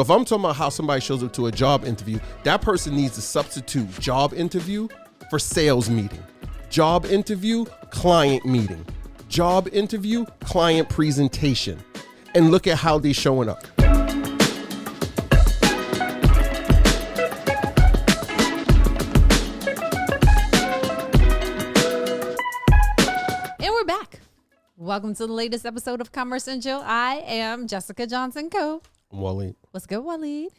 If I'm talking about how somebody shows up to a job interview, that person needs to substitute job interview for sales meeting. Job interview, client meeting. Job interview, client presentation. And look at how they're showing up. And we're back. Welcome to the latest episode of Commerce and Chill. I am Jessica Johnson-Coe. I'm Waleed. What's good, Waleed?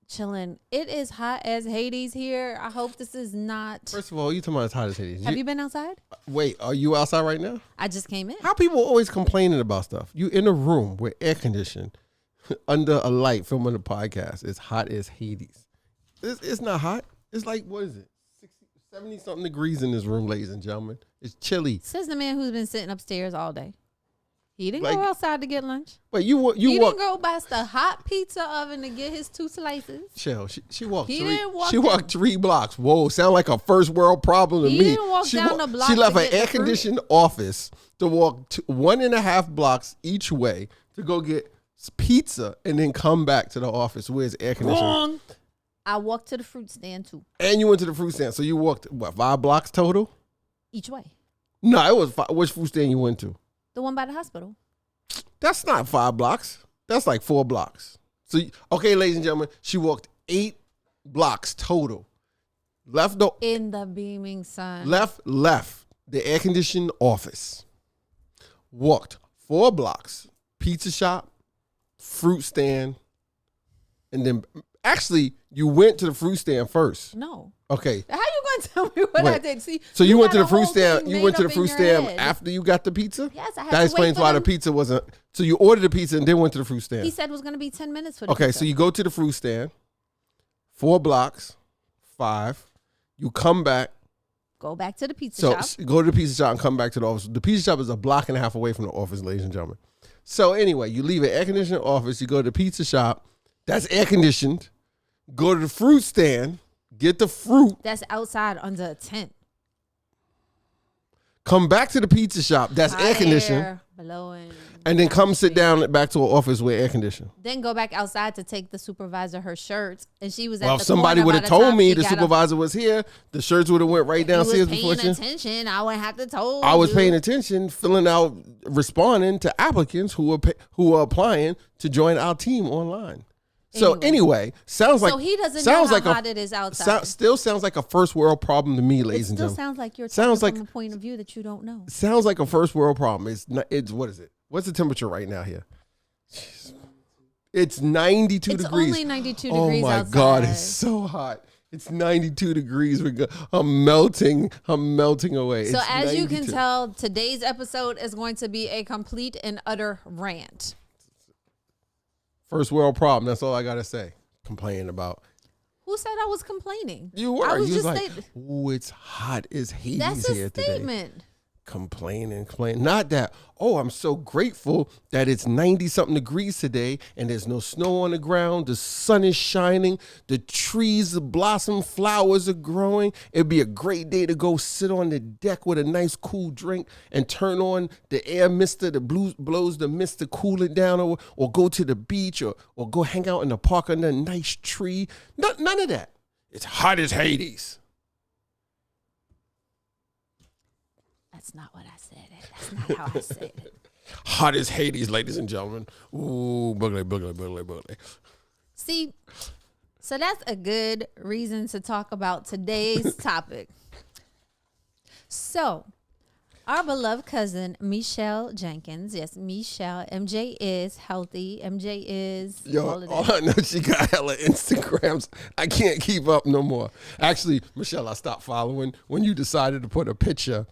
Chilling. It is hot as Hades here. I hope this is not. First of all, you talking about it's hot as Hades. Have you been outside? Wait, are you outside right now? I just came in. How people always complaining about stuff? You in a room with air conditioning under a light filming a podcast. It's hot as Hades. It's not hot. It's like, what is it? 70 something degrees in this room, ladies and gentlemen. It's chilly. Says the man who's been sitting upstairs all day. He didn't go outside to get lunch. But he didn't go past the hot pizza oven to get his 2 slices. Chill. She walked he three. Didn't walk she walked 3 blocks. Whoa, sound like a first world problem to me. He didn't walk down the block. She left an air conditioned office to walk 1.5 blocks each way to go get pizza and then come back to the office where it's air conditioning. Wrong. I walked to the fruit stand too. And you went to the fruit stand. So you walked, 5 blocks total? Each way. No, it was 5. Which fruit stand you went to? The one by the hospital. That's not 5 blocks. That's like 4 blocks. So, okay, ladies and gentlemen, she walked 8 blocks total. In the beaming sun. Left the air conditioned office. Walked 4 blocks. Pizza shop, fruit stand, and then actually you went to the fruit stand first. No. Okay. How you gonna tell me what I did? See, so you went to the fruit stand. You went to the fruit stand after you got the pizza? Yes, I had that to explains wait why for the pizza wasn't. So you ordered the pizza and then went to the fruit stand. He said it was gonna be 10 minutes for the pizza. pizza. So you go to the fruit stand, 4 blocks, 5. You come back. Go back to the pizza shop. So go to the pizza shop and come back to the office. The pizza shop is 1.5 blocks away from the office, ladies and gentlemen. So anyway, you leave an air conditioned office. You go to the pizza shop. That's air conditioned. Go to the fruit stand. Get the fruit. That's outside under a tent. Come back to the pizza shop. That's air conditioned. Blowing. And then come sit down back to an office with air conditioning. Then go back outside to take the supervisor her shirts. And she was at well, the if somebody would have told me the supervisor was here, the shirts would have went right downstairs before you. Attention. I would have to told I was paying attention, filling out, responding to applicants who are applying to join our team online. So anyway, sounds like he doesn't know how hot it is outside. Still sounds like a first world problem to me, ladies and gentlemen. It still sounds like you're talking from a point of view that you don't know. Sounds like a first world problem. It's what is it? What's the temperature right now here? It's 92 degrees. It's only 92 degrees outside. Oh my God, it's so hot. It's 92 degrees. I'm melting away. So it's as 92. you can tell, today's episode is going to be a complete and utter rant. First world problem. That's all I got to say. Complaining about. Who said I was complaining? You were. I was just like, oh, it's hot as Hades here today. That's a statement. Complaining. Not that, oh, I'm so grateful that it's 90-something degrees today and there's no snow on the ground. The sun is shining. The trees blossom. Flowers are growing. It'd be a great day to go sit on the deck with a nice cool drink and turn on the air mister that blows the mist to cool it down, or go to the beach or go hang out in the park under a nice tree. None of that. It's hot as Hades. That's not what I said. That's not how I said it. Hot as Hades, ladies and gentlemen. Ooh, boogly. See, so that's a good reason to talk about today's topic. So, our beloved cousin, Michelle Jenkins. Yes, Michelle. MJ is healthy. MJ is all I know, she got hella Instagrams. I can't keep up no more. Actually, Michelle, I stopped following when you decided to put a picture.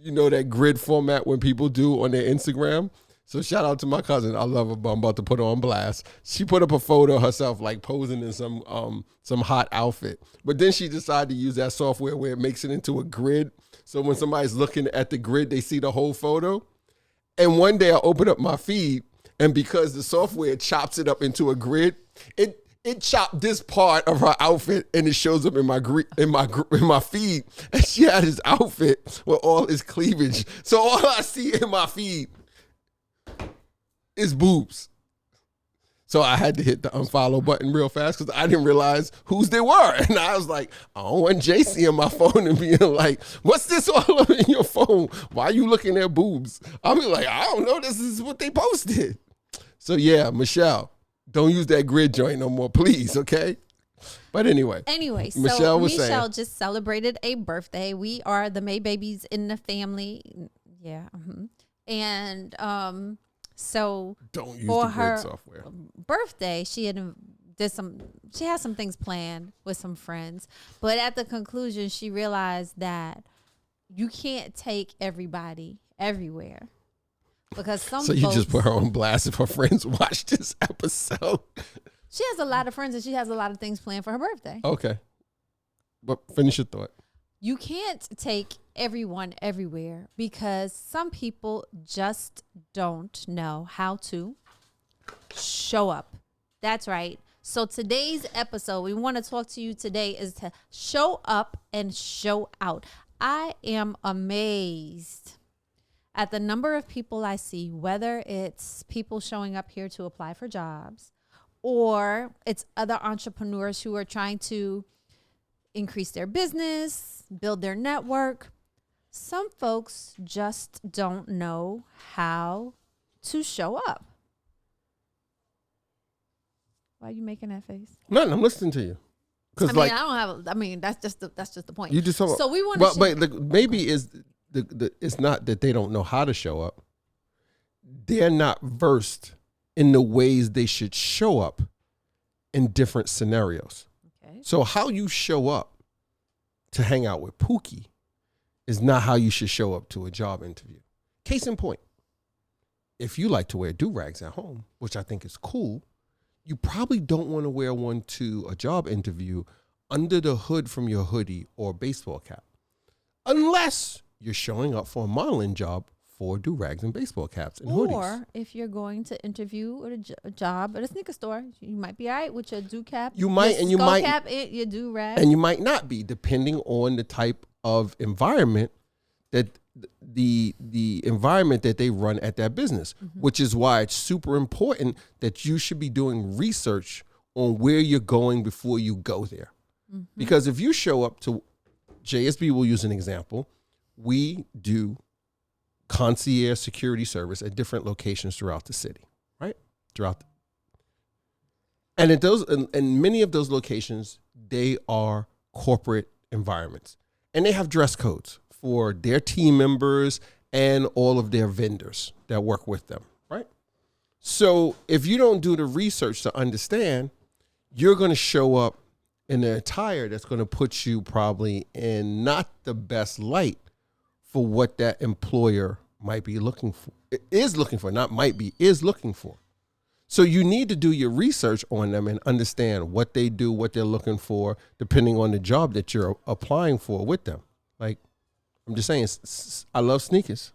You know that grid format when people do on their Instagram? So shout out to my cousin. I love her, but I'm about to put her on blast. She put up a photo of herself like posing in some hot outfit. But then she decided to use that software where it makes it into a grid. So when somebody's looking at the grid, they see the whole photo. And one day I opened up my feed, and because the software chops it up into a grid, it chopped this part of her outfit and it shows up in my feed. And she had his outfit with all his cleavage. So all I see in my feed is boobs. So I had to hit the unfollow button real fast because I didn't realize whose they were. And I was like, I don't want JC on my phone and being like, what's this all over in your phone? Why are you looking at boobs? I'll be like, I don't know. This is what they posted. So yeah, Michelle, don't use that grid joint no more, please, okay? But anyway, so Michelle just celebrated a birthday. We are the May babies in the family. Yeah. And so don't use for the her grid software. Birthday, she had some things planned with some friends, but at the conclusion she realized that you can't take everybody everywhere because some So you just put her on blast if her friends watch this episode. She has a lot of friends and she has a lot of things planned for her birthday. Okay. But finish your thought. You can't take everyone everywhere because some people just don't know how to show up. That's right. So today's episode, we want to talk to you today is to show up and show out. I am amazed at the number of people I see, whether it's people showing up here to apply for jobs or it's other entrepreneurs who are trying to increase their business, build their network. Some folks just don't know how to show up. Why are you making that face? Nothing. I'm listening to you. I mean, that's just the point. You just so we want to. But maybe it's not that they don't know how to show up. They're not versed in the ways they should show up in different scenarios. Okay. So how you show up to hang out with Pookie is not how you should show up to a job interview. Case in point, if you like to wear do-rags at home, which I think is cool, you probably don't want to wear one to a job interview under the hood from your hoodie or baseball cap, unless you're showing up for a modeling job for do-rags and baseball caps and hoodies. Or if you're going to interview at a job at a sneaker store, you might be all right with your do cap. You might, and you might cap it, your do-rag. And you might not be, depending on the type of environment that the environment that they run at that business, which is why it's super important that you should be doing research on where you're going before you go there. Because if you show up to JSB, we'll use an example. We do concierge security service at different locations throughout the city, right? And at those, and many of those locations, they are corporate environments, and they have dress codes for their team members and all of their vendors that work with them, right? So if you don't do the research to understand, you're going to show up in an attire that's going to put you probably in not the best light for what that employer might be looking for. It is looking for, not might be, is looking for. So you need to do your research on them and understand what they do, what they're looking for, depending on the job that you're applying for with them. Like, I'm just saying, I love sneakers.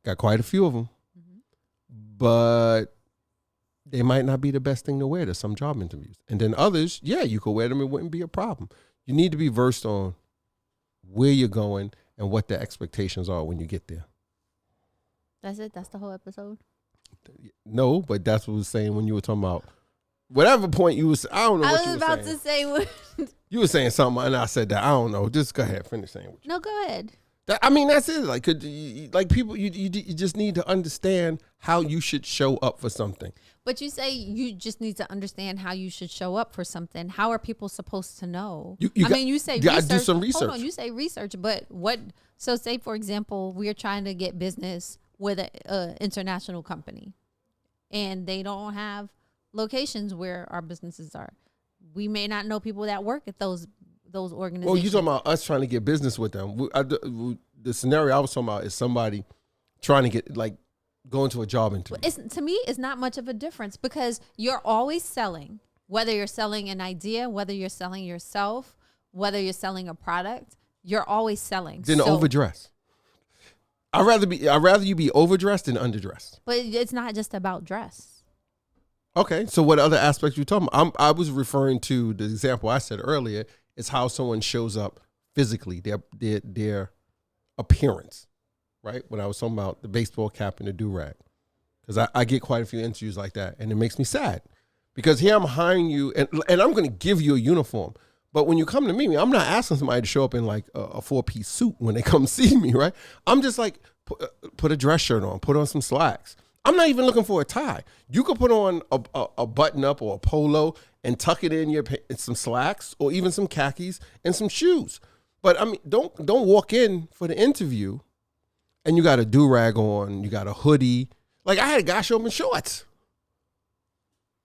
Got quite a few of them. But they might not be the best thing to wear to some job interviews. And then others, yeah, you could wear them. It wouldn't be a problem. You need to be versed on where you're going and what the expectations are when you get there. That's it? That's the whole episode? No, but that's what I was saying when you were talking about whatever point you was. I don't know what you were saying. I was about to say what. You were saying something and I said that. I don't know. Just go ahead. Finish saying what you. No, go ahead. I mean, that's it. Like, people, you just need to understand how you should show up for something. But you say you just need to understand how you should show up for something. How are people supposed to know? You say research. Do some research. Hold on, you say research, but what? So, say for example, we are trying to get business with an international company, and they don't have locations where our businesses are. We may not know people that work at those organizations. Well, you talking about us trying to get business with them. The scenario I was talking about is somebody trying to get, like, going to a job interview. To me, it's not much of a difference because you're always selling, whether you're selling an idea, whether you're selling yourself, whether you're selling a product, you're always selling. Then overdress. I'd rather you be overdressed than underdressed. But it's not just about dress. Okay, so what other aspects you talking about? I was referring to the example I said earlier. It's how someone shows up physically, their appearance, right? When I was talking about the baseball cap and the do-rag. Because I get quite a few interviews like that, and it makes me sad. Because here I'm hiring you, and I'm going to give you a uniform. But when you come to me, I'm not asking somebody to show up in like a 4-piece suit when they come see me, right? I'm just like, put a dress shirt on, put on some slacks. I'm not even looking for a tie. You could put on a button up or a polo and tuck it in some slacks or even some khakis and some shoes. But I mean, don't walk in for the interview and you got a do-rag on, you got a hoodie. Like I had a guy show up in shorts.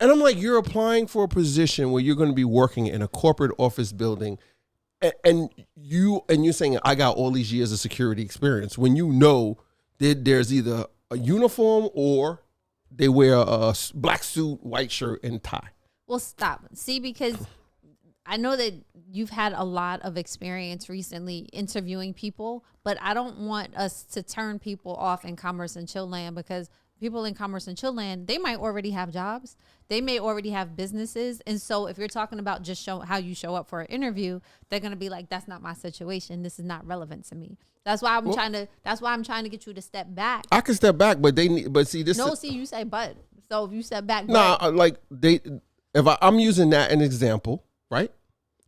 And I'm like, you're applying for a position where you're going to be working in a corporate office building, and you're saying I got all these years of security experience when you know that there's either a uniform or they wear a black suit, white shirt, and tie. Well, stop. See, because I know that you've had a lot of experience recently interviewing people, but I don't want us to turn people off in Commerce and Chill Land, because people in Commerce and Chill Land, they might already have jobs. They may already have businesses. And so if you're talking about just how you show up for an interview, they're going to be like, that's not my situation. This is not relevant to me. That's why I'm trying to get you to step back. I can step back, but see this. No, see, you say but. So if you step back, I'm using that an example, right?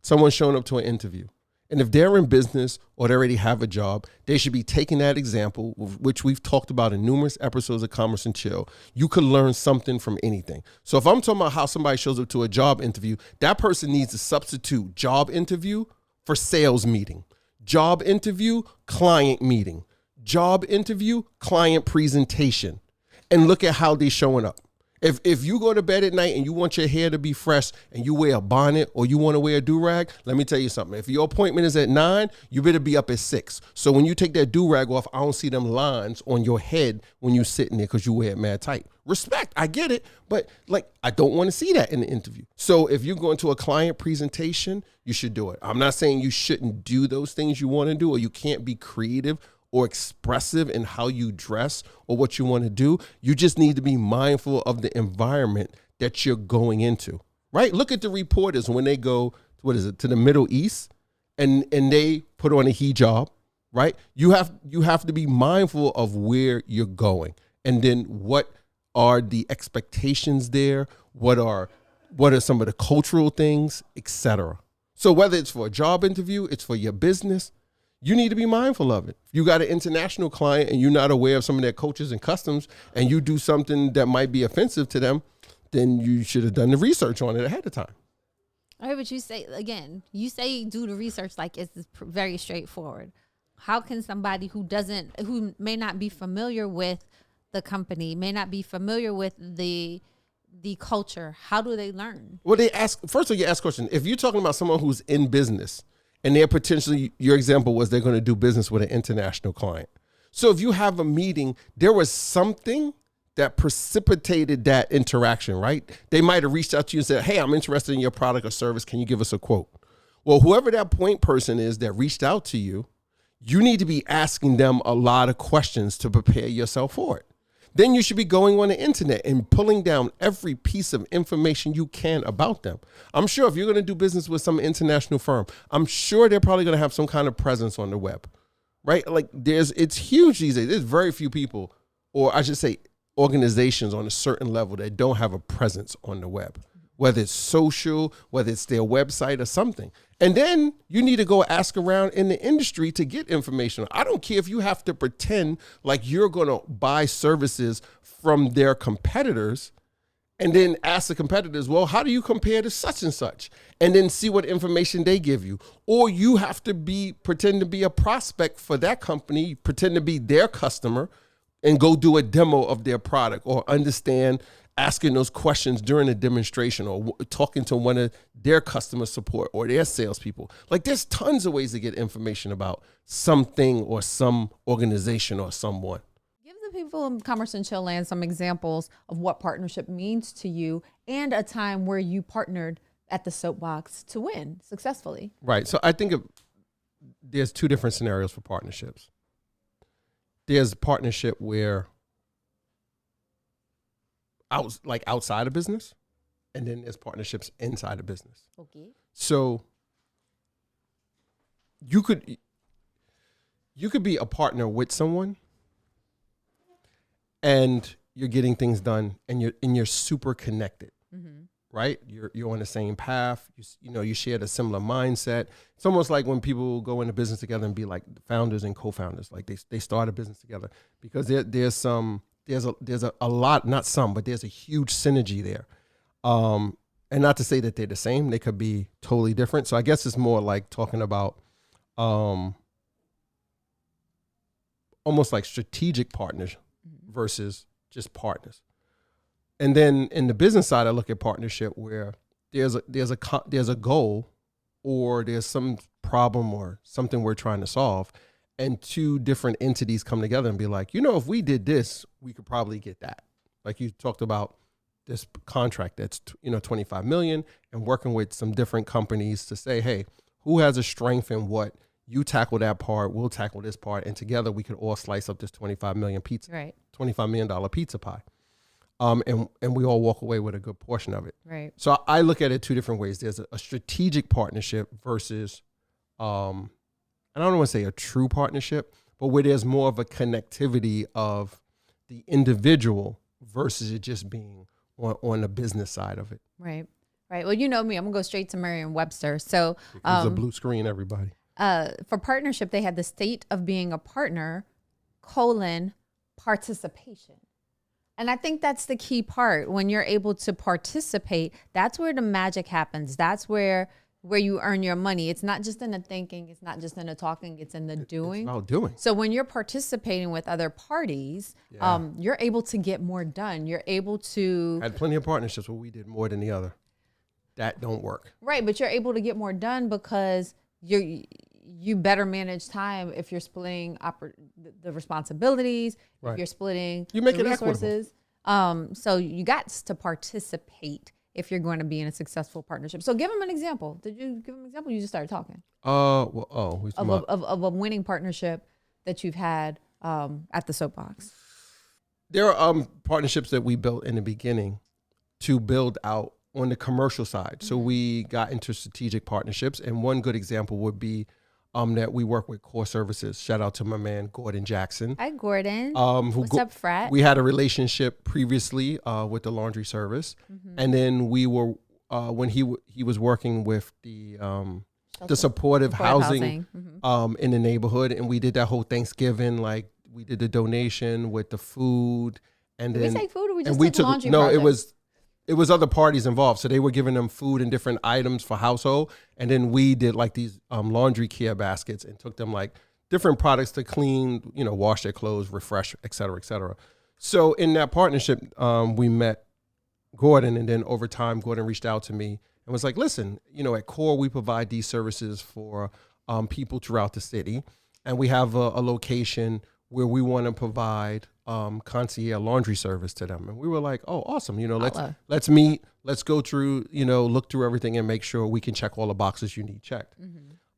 Someone's showing up to an interview. And if they're in business or they already have a job, they should be taking that example, which we've talked about in numerous episodes of Commerce and Chill. You could learn something from anything. So if I'm talking about how somebody shows up to a job interview, that person needs to substitute job interview for sales meeting, job interview, client meeting, job interview, client presentation, and look at how they're showing up. If you go to bed at night and you want your hair to be fresh and you wear a bonnet or you want to wear a do-rag, let me tell you something. If your appointment is at 9, you better be up at 6. So when you take that do-rag off, I don't see them lines on your head when you're sitting there because you wear it mad tight. Respect, I get it, but like I don't want to see that in the interview. So if you're going to a client presentation, you should do it. I'm not saying you shouldn't do those things you want to do or you can't be creative or expressive in how you dress or what you want to do. You just need to be mindful of the environment that you're going into, right? Look at the reporters when they go, to the Middle East and they put on a hijab, right? You have to be mindful of where you're going. And then what are the expectations there? What are some of the cultural things, etc. So whether it's for a job interview, it's for your business, you need to be mindful of it. If you got an international client and you're not aware of some of their cultures and customs and you do something that might be offensive to them, then you should have done the research on it ahead of time. All right, but you say do the research like it's very straightforward. How can somebody who may not be familiar with the company, may not be familiar with the culture, how do they learn? Well, you ask a question. If you're talking about someone who's in business, and they're potentially, your example was they're going to do business with an international client. So if you have a meeting, there was something that precipitated that interaction, right? They might have reached out to you and said, hey, I'm interested in your product or service. Can you give us a quote? Well, whoever that point person is that reached out to you, you need to be asking them a lot of questions to prepare yourself for it. Then you should be going on the internet and pulling down every piece of information you can about them. I'm sure if you're going to do business with some international firm, I'm sure they're probably going to have some kind of presence on the web, right? Like it's huge these days. There's very few people, or I should say organizations on a certain level that don't have a presence on the web, whether it's social, whether it's their website or something. And then you need to go ask around in the industry to get information. I don't care if you have to pretend like you're going to buy services from their competitors and then ask the competitors, well, how do you compare to such and such? And then see what information they give you. Or you have to pretend to be a prospect for that company, pretend to be their customer and go do a demo of their product or understand asking those questions during a demonstration or talking to one of their customer support or their salespeople. Like there's tons of ways to get information about something or some organization or someone. Give the people in Commerce and Chill Land some examples of what partnership means to you and a time where you partnered at the soapbox to win successfully. Right. So I think there's two different scenarios for partnerships. There's partnership where outside of business, and then there's partnerships inside of business. Okay. So you could be a partner with someone and you're getting things done and you're super connected. Mm-hmm. right? You're on the same path. You share a similar mindset. It's almost like when people go into business together and be like founders and co-founders, like they start a business together, because there's a lot, not some, but there's a huge synergy there. And not to say that they're the same, they could be totally different. So I guess it's more like talking about almost like strategic partners versus just partners. And then in the business side, I look at partnership where there's a goal, or there's some problem or something we're trying to solve, and two different entities come together and be like, if we did this, we could probably get that. Like you talked about this contract that's 25 million, and working with some different companies to say, hey, who has a strength in what? You tackle that part, we'll tackle this part, and together we could all slice up this $25 million pizza pie. And we all walk away with a good portion of it. Right. So I look at it two different ways. There's a strategic partnership versus, and I don't want to say a true partnership, but where there's more of a connectivity of the individual versus it just being on the business side of it. Right. Right. Well, you know me, I'm gonna go straight to Merriam-Webster. So It's a blue screen, everybody. For partnership, they had the state of being a partner, participation. And I think that's the key part. When you're able to participate, that's where the magic happens. That's where you earn your money. It's not just in the thinking. It's not just in the talking. It's in the doing. It's about doing. So when you're participating with other parties, you're able to get more done. You're able to... I had plenty of partnerships where we did more than the other. That don't work. Right, but you're able to get more done because you better manage time if you're splitting the responsibilities, if you're splitting you make the it resources. So you got to participate if you're going to be in a successful partnership. So give them an example. Did you give them an example? You just started talking. Of a winning partnership that you've had at the Soapbox. There are partnerships that we built in the beginning to build out on the commercial side. So we got into strategic partnerships, and one good example would be that we work with Core Services. Shout out to my man Gordon Jackson. Hi, Gordon. What's up, Frat? We had a relationship previously with the laundry service, and then we were when he was working with the supportive housing in the neighborhood, and we did that whole Thanksgiving, like we did the donation with the food, and did then we take food, or we just took laundry? No, project? It was other parties involved. So they were giving them food and different items for household. And then we did like these laundry care baskets and took them like different products to clean, wash their clothes, refresh, et cetera, et cetera. So in that partnership, we met Gordon, and then over time, Gordon reached out to me and was like, listen, at Core, we provide these services for people throughout the city. And we have a location where we want to provide concierge laundry service to them. And we were like, oh, awesome. Let's meet, let's go through, look through everything and make sure we can check all the boxes you need checked.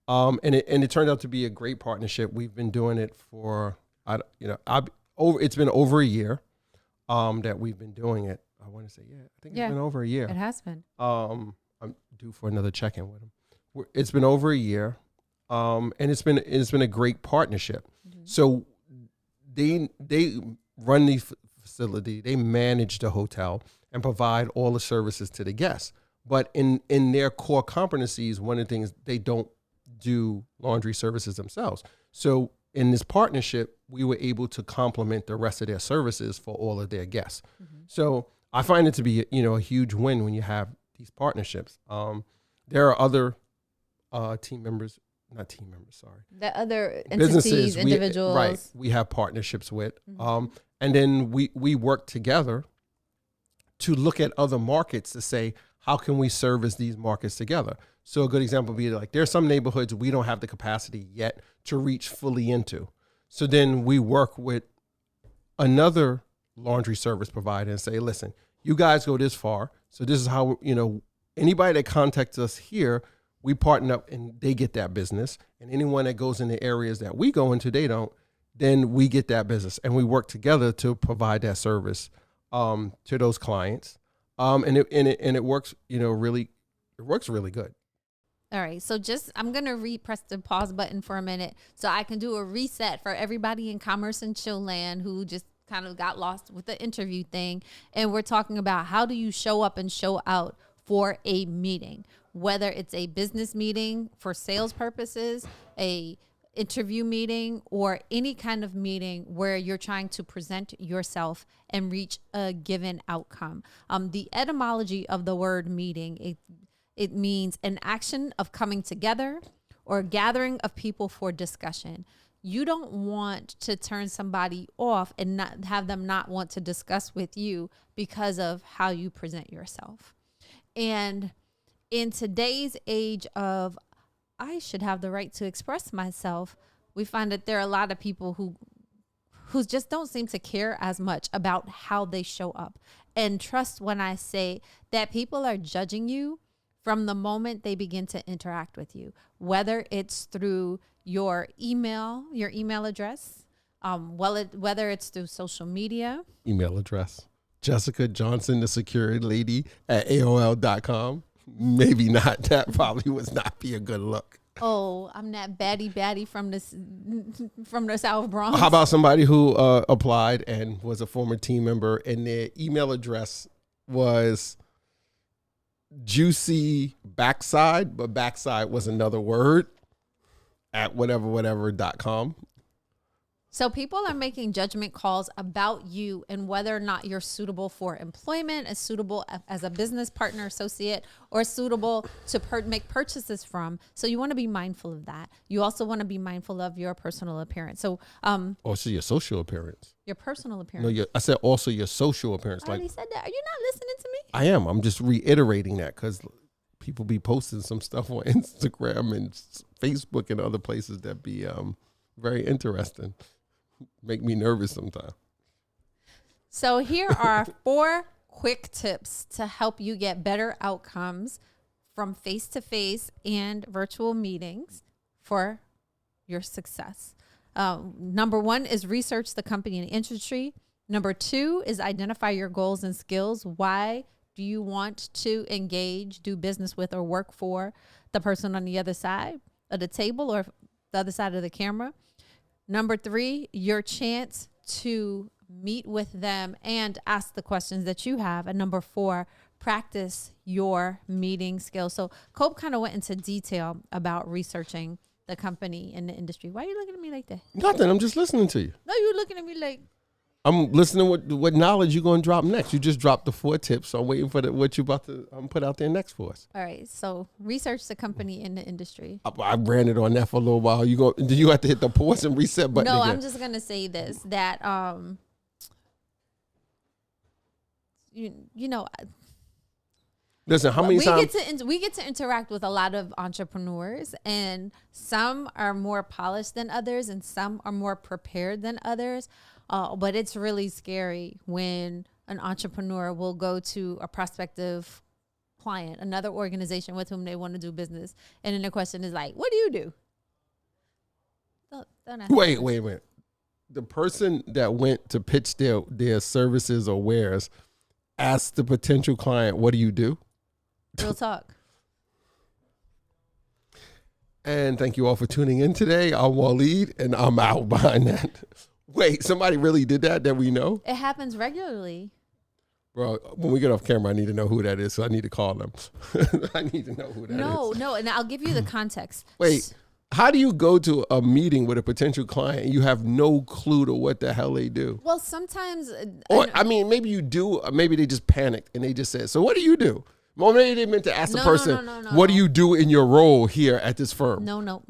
And it turned out to be a great partnership. We've been doing it for, it's been over a year that we've been doing it. I want to say, it's been over a year. It has been. I'm due for another check-in with him. It's been over a year. And it's been a great partnership. So they run the facility, they manage the hotel and provide all the services to the guests. But in their core competencies, one of the things, they don't do laundry services themselves. So in this partnership, we were able to complement the rest of their services for all of their guests. So I find it to be, a huge win when you have these partnerships. There are other the other entities, individuals. We have partnerships with. And then we work together to look at other markets to say, how can we service these markets together? So a good example would be like, there's some neighborhoods we don't have the capacity yet to reach fully into. So then we work with another laundry service provider and say, listen, you guys go this far. So this is how, anybody that contacts us here, we partner up and they get that business. And anyone that goes in the areas that we go into, they don't, then we get that business. And we work together to provide that service to those clients. And it works, it works really good. All right. So I'm going to press the pause button for a minute so I can do a reset for everybody in Commerce and Chill Land who just kind of got lost with the interview thing. And we're talking about how do you show up and show out for a meeting, whether it's a business meeting for sales purposes, a interview meeting, or any kind of meeting where you're trying to present yourself and reach a given outcome. The etymology of the word meeting, it means an action of coming together or a gathering of people for discussion. You don't want to turn somebody off and not have them not want to discuss with you because of how you present yourself. And in today's age of, I should have the right to express myself, we find that there are a lot of people who just don't seem to care as much about how they show up. And trust when I say that people are judging you from the moment they begin to interact with you, whether it's through your email address, whether it's through social media. Email address, Jessica Johnson, the security lady at AOL.com. Maybe not. That probably would not be a good look. Oh, I'm that baddie from the South Bronx. How about somebody who applied and was a former team member, and their email address was juicy backside, but backside was another word at whatever.com. So people are making judgment calls about you and whether or not you're suitable for employment, as suitable as a business partner, associate, or suitable to make purchases from. So you want to be mindful of that. You also want to be mindful of your personal appearance. So also your social appearance. Your personal appearance. No, I said also your social appearance. I already said that. Are you not listening to me? I am. I'm just reiterating that because people be posting some stuff on Instagram and Facebook and other places that be very interesting. Make me nervous sometimes. So here are 4 quick tips to help you get better outcomes from face-to-face and virtual meetings for your success. Number 1 is research the company and industry. Number 2 is identify your goals and skills. Why do you want to engage, do business with, or work for the person on the other side of the table or the other side of the camera? Number 3, your chance to meet with them and ask the questions that you have. And number 4, practice your meeting skills. So Cope kind of went into detail about researching the company and the industry. Why are you looking at me like that? Nothing. I'm just listening to you. No, you're looking at me like... I'm listening what knowledge you're going to drop next. You just dropped the 4 tips, so I'm waiting for what you about to put out there next for us. All right, so research the company in the industry. I ran it on that for a little while. Do you have to hit the pause and reset button? No, again? I'm just gonna say this that you know. Listen, how many times we get to interact with a lot of entrepreneurs, and some are more polished than others, and some are more prepared than others. But it's really scary when an entrepreneur will go to a prospective client, another organization with whom they want to do business, and then the question is like, "What do you do?" Don't ask Wait. The person that went to pitch their services or wares asked the potential client, "What do you do?" Real talk. And thank you all for tuning in today. I'm Waleed, and I'm out behind that. Wait, somebody really did that we know? It happens regularly. Bro, when we get off camera, I need to know who that is, so I need to call them. I need to know who that is. No, and I'll give you the context. Wait, how do you go to a meeting with a potential client and you have no clue to what the hell they do? Well, sometimes... Or, maybe you do, or maybe they just panicked and they just said, so what do you do? Well, maybe they meant to ask the person, what do you do in your role here at this firm? No.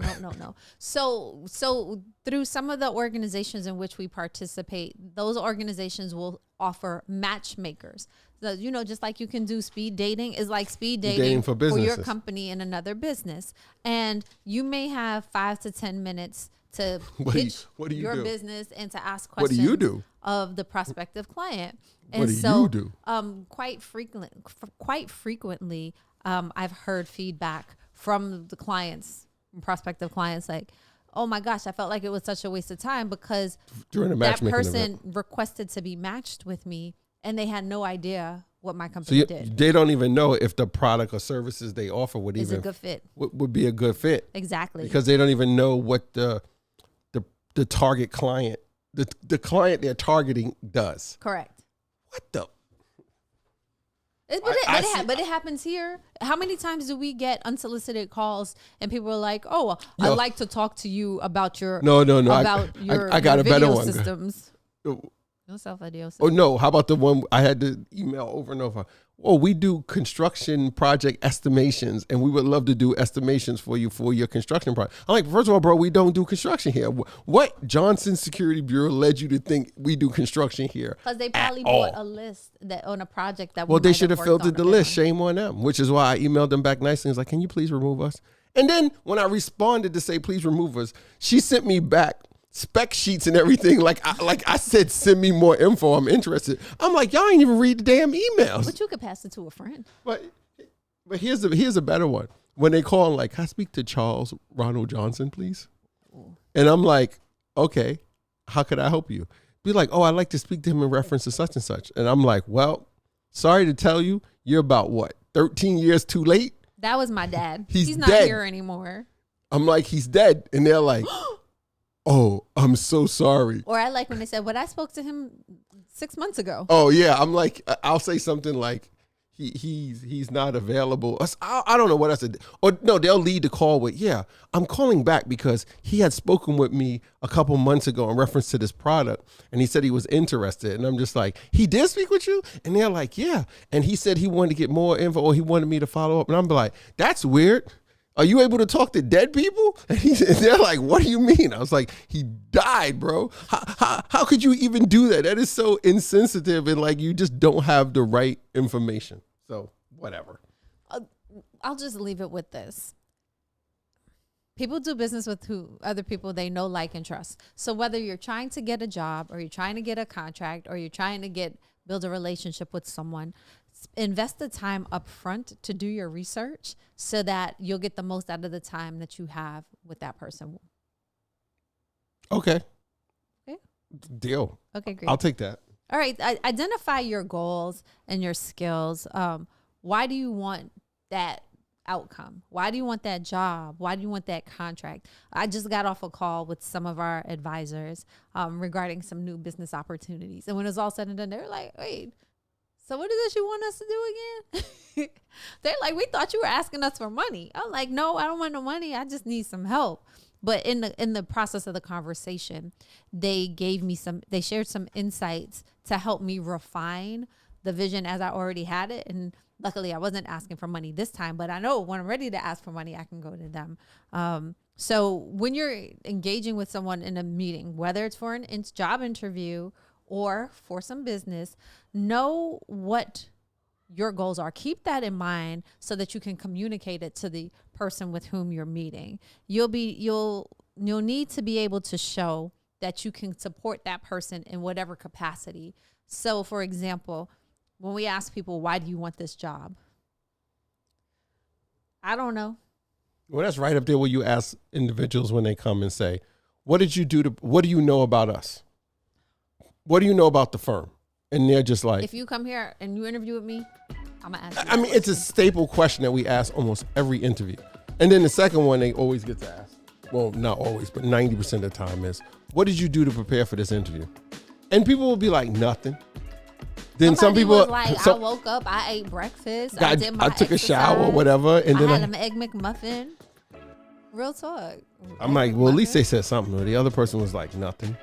So through some of the organizations in which we participate, those organizations will offer matchmakers. So, just like you can do speed dating, is like speed dating for your company in another business. And you may have 5 to 10 minutes to pitch your business and to ask questions what do you do? Of the prospective client. And what do you do? Quite frequently, I've heard feedback from the clients, prospective clients, like, "Oh my gosh, I felt like it was such a waste of time because that person requested to be matched with me, and they had no idea what my company did." They don't even know if the product or services they offer would a good fit. Would be a good fit. Exactly, because they don't even know what the target client, the client they're targeting does. Correct. What the? But it happens here. How many times do we get unsolicited calls and people are like, "Oh, I'd like to talk to you about your I got a better one. Systems." No self-ID. Oh no! How about the one I had to email over and over? Oh, we do construction project estimations, and we would love to do estimations for you for your construction project. I'm like, first of all, bro, we don't do construction here. What Johnson Security Bureau led you to think we do construction here? Because they probably bought a list that on a project that. Well, they should have filtered the list. Shame on them. Which is why I emailed them back nicely. It's like, can you please remove us? And then when I responded to say, please remove us, she sent me back spec sheets and everything. Like I said, send me more info. I'm interested. I'm like, y'all ain't even read the damn emails. But you could pass it to a friend. But here's a better one. When they call and like, can I speak to Charles Ronald Johnson, please? Ooh. And I'm like, okay, how could I help you? Be like, oh, I'd like to speak to him in reference to such and such. And I'm like, well, sorry to tell you, you're about what, 13 years too late? That was my dad. He's not dead. Here anymore. I'm like, he's dead. And they're like, oh, I'm so sorry. Or I like when they said, but I spoke to him 6 months ago. Oh yeah, I'm like, I'll say something like, he's not available. I don't know what I said. Or no, they'll lead the call with, yeah, I'm calling back because he had spoken with me a couple months ago in reference to this product, and he said he was interested. And I'm just like, he did speak with you? And they're like, yeah. And he said he wanted to get more info, or he wanted me to follow up. And I'm like, that's weird. Are you able to talk to dead people? And they're like, what do you mean? I was like, he died, bro. How could you even do that? That is so insensitive, and like you just don't have the right information. So whatever. I'll just leave it with this. People do business with other people they know, like, and trust. So whether you're trying to get a job, or you're trying to get a contract, or you're trying to build a relationship with someone, invest the time up front to do your research so that you'll get the most out of the time that you have with that person. Okay. Deal. Okay, great. I'll take that. All right. Identify your goals and your skills. Why do you want that outcome? Why do you want that job? Why do you want that contract? I just got off a call with some of our advisors regarding some new business opportunities. And when it was all said and done, they were like, wait, so what is it you want us to do again? They're like, we thought you were asking us for money. I'm like, no, I don't want no money. I just need some help. But in the process of the conversation, they shared some insights to help me refine the vision as I already had it. And luckily I wasn't asking for money this time, but I know when I'm ready to ask for money, I can go to them. So when you're engaging with someone in a meeting, whether it's for an job interview or for some business, know what your goals are. Keep that in mind so that you can communicate it to the person with whom you're meeting. You'll need to be able to show that you can support that person in whatever capacity. So for example, when we ask people, why do you want this job? I don't know. Well, that's right up there where you ask individuals when they come and say, what do you know about us? What do you know about the firm? And they're just like, if you come here and you interview with me, I'm going to ask you. I mean, it's a staple question that we ask almost every interview. And then the second one they always get to ask, well, not always, but 90% of the time is, what did you do to prepare for this interview? And people will be like, nothing. Then some people was like, I woke up, I ate breakfast, I did my took a shower, whatever, and then I had an egg McMuffin. Real talk. I'm like, well, at least they said something. The other person was like, nothing.